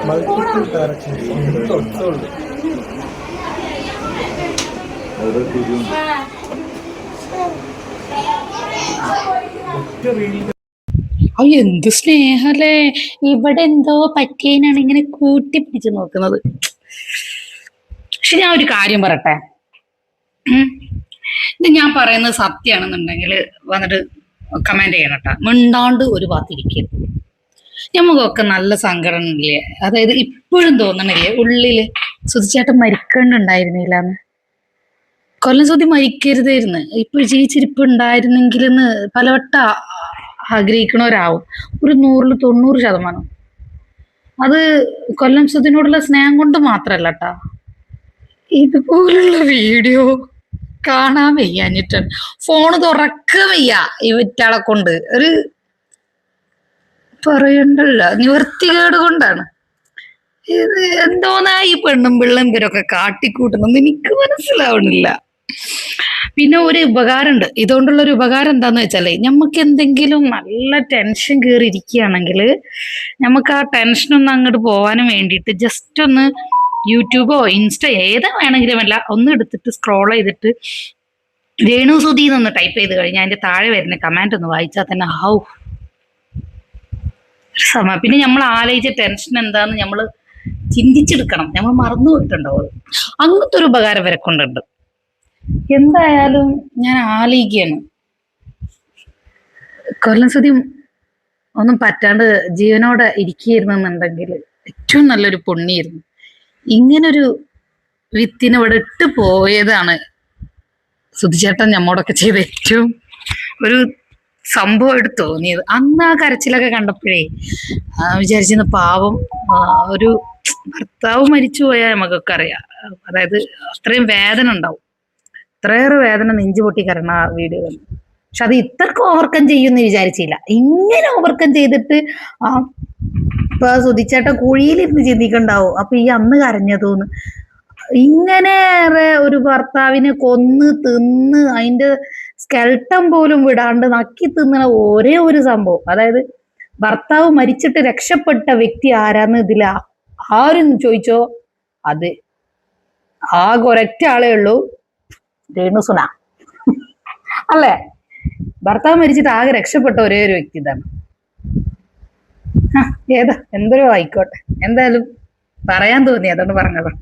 Multiple directions അയ്യോ എന്ത് സ്നേഹല്ലേ. ഇവിടെ എന്തോ പറ്റിയതിനാണ് ഇങ്ങനെ കൂട്ടി പിടിച്ച് നോക്കുന്നത്. പക്ഷെ ഞാൻ ഒരു കാര്യം പറയട്ടെ, ഇത് ഞാൻ പറയുന്നത് സത്യമാണെന്നുണ്ടെങ്കിൽ വന്നിട്ട് കമന്റ് ചെയ്യണം കേട്ടോ. മിണ്ടാണ്ട് ഒരു ഭാഗത്തിരിക്കരുത്. നമുക്കൊക്കെ നല്ല സങ്കടം ഇല്ലേ? അതായത് ഇപ്പോഴും തോന്നണില്ലേ ഉള്ളില് സുധിച്ചേട്ടൻ മരിക്കണ്ടുണ്ടായിരുന്നില്ലാന്ന്. കൊല്ലം സുധി മരിക്കരുതായിരുന്നു, ഇപ്പൊ ജീവിച്ചിരിപ്പ് ഉണ്ടായിരുന്നെങ്കിലെന്ന് പലവട്ട ആഗ്രഹിക്കണവരാവും. ഒരു 100-90%. അത് കൊല്ലം സുധിനോടുള്ള സ്നേഹം കൊണ്ട് മാത്രല്ല കേട്ടാ. ഇതുപോലുള്ള വീഡിയോ കാണാൻ വയ്യാഞ്ഞിട്ടാണ്. ഫോണ് തുറക്കാൻ വയ്യ ഇവറ്റാളെ കൊണ്ട്. ഒരു പറയണ്ടല്ല, നിവർത്തികേട് കൊണ്ടാണ്. ഇത് എന്തോന്നാ ഈ പെണ്ണും പിള്ളും ഇവരൊക്കെ കാട്ടിക്കൂട്ടുന്നത് എനിക്ക് മനസ്സിലാവണില്ല. പിന്നെ ഒരു ഉപകാരമുണ്ട്, ഇതുകൊണ്ടുള്ള ഒരു ഉപകാരം എന്താന്ന് വെച്ചാലേ, നമുക്ക് എന്തെങ്കിലും നല്ല ടെൻഷൻ കയറി ഇരിക്കുകയാണെങ്കിൽ നമുക്ക് ആ ടെൻഷനൊന്നും അങ്ങോട്ട് പോകാനും വേണ്ടിയിട്ട് ജസ്റ്റ് ഒന്ന് യൂട്യൂബോ ഇൻസ്റ്റ ഏതാ വേണമെങ്കിലും അല്ല ഒന്ന് എടുത്തിട്ട് സ്ക്രോൾ ചെയ്തിട്ട് രേണു സുധി എന്നൊന്ന് ടൈപ്പ് ചെയ്ത് കഴിഞ്ഞാൽ അതിന്റെ താഴെ വരുന്ന കമന്റ് ഒന്ന് വായിച്ചാൽ തന്നെ ഹൗ പിന്നെ നമ്മൾ ആലോചിച്ച ടെൻഷൻ എന്താന്ന് നമ്മൾ ചിന്തിച്ചെടുക്കണം. നമ്മൾ മറന്നു പോയിട്ടുണ്ടാവും. അങ്ങനത്തെ ഒരു ഉപകാരം വരെ കൊണ്ടുണ്ട്. എന്തായാലും ഞാൻ ആലോചിക്കുകയാണ്, കൊല്ലം സുധി ഒന്നും പറ്റാണ്ട് ജീവനോടെ ഇരിക്കുകയായിരുന്നെന്നുണ്ടെങ്കിൽ ഏറ്റവും നല്ലൊരു പുണ്യായിരുന്നു. ഇങ്ങനൊരു വിത്തിനെ ഇവിടെ ഇട്ട് പോയതാണ് സുധിച്ചേട്ടൻ നമ്മോടൊക്കെ ചെയ്ത ഏറ്റവും ഒരു സംഭവമായിട്ട് തോന്നിയത്. അന്ന് ആ കരച്ചിലൊക്കെ കണ്ടപ്പോഴേ വിചാരിച്ചിരുന്ന പാവം ഒരു ഭർത്താവ് മരിച്ചു പോയാൽ നമുക്കൊക്കെ അറിയാം, അതായത് അത്രയും വേദന ഉണ്ടാവും. അത്രയേറെ വേദന നെഞ്ചു പൊട്ടി കരണ ആ വീഡിയോ കണ്ടു. പക്ഷെ അത് ഇത്രക്ക് ഓവർകം ചെയ്യുമെന്ന് വിചാരിച്ചില്ല. ഇങ്ങനെ ഓവർകം ചെയ്തിട്ട് ഇപ്പൊ സുധിച്ചേട്ടൻ കുഴിയിലിരുന്ന് ചിന്തിക്കണ്ടാവും അപ്പൊ ഈ അന്ന് കരഞ്ഞതോന്ന്. ഇങ്ങനെയേറെ ഒരു ഭർത്താവിനെ കൊന്ന് തിന്ന് അതിന്റെ സ്കെൽട്ടം പോലും വിടാണ്ട് നക്കി തിന്നണ ഒരേ ഒരു സംഭവം, അതായത് ഭർത്താവ് മരിച്ചിട്ട് രക്ഷപ്പെട്ട വ്യക്തി ആരാന്ന് ഇതിൽ ആരും ചോദിച്ചോ, അത് ആകെ ഒരൊറ്റ ആളേ ഉള്ളൂ, രേണുസുന. അല്ലേ? ഭർത്താവ് മരിച്ചിട്ട് ആകെ രക്ഷപ്പെട്ട ഒരേ ഒരു വ്യക്തി ഇതാണ്. ഏതാ എന്തൊരു ആയിക്കോട്ടെ, എന്തായാലും പറയാൻ തോന്നി അതുകൊണ്ട് പറഞ്ഞതാ.